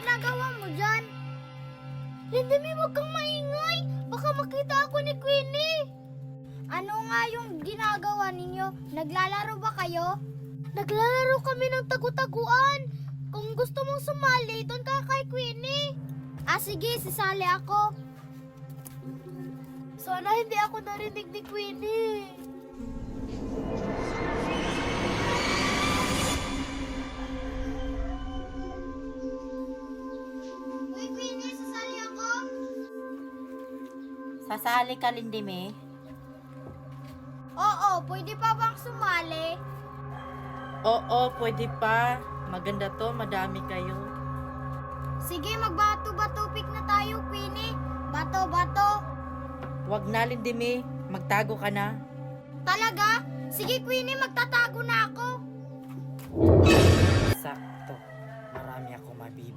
ginagawa mo dyan? Lindimi, huwag kang maingay. Baka makita ako ni Queenie. Ano nga yung ginagawa ninyo? Naglalaro ba kayo? Naglalaro kami ng tagu-taguan. Kung gusto mong sumali, doon ka kay Queenie. Sige, sisali ako. Sana hindi ako narinig ni Queenie. Uy, Queenie, sasali ako? Sasali ka, Lindimi? Oo, pwede pa bang sumali? Oo, pwede pa. Maganda to, madami kayo. Sige, magbato-bato pick na tayo, Queenie. Bato-bato. Wag na, Lindimi. Magtago ka na. Talaga? Sige, Queenie, magtatago na ako. Sakto. Marami akong mabibili.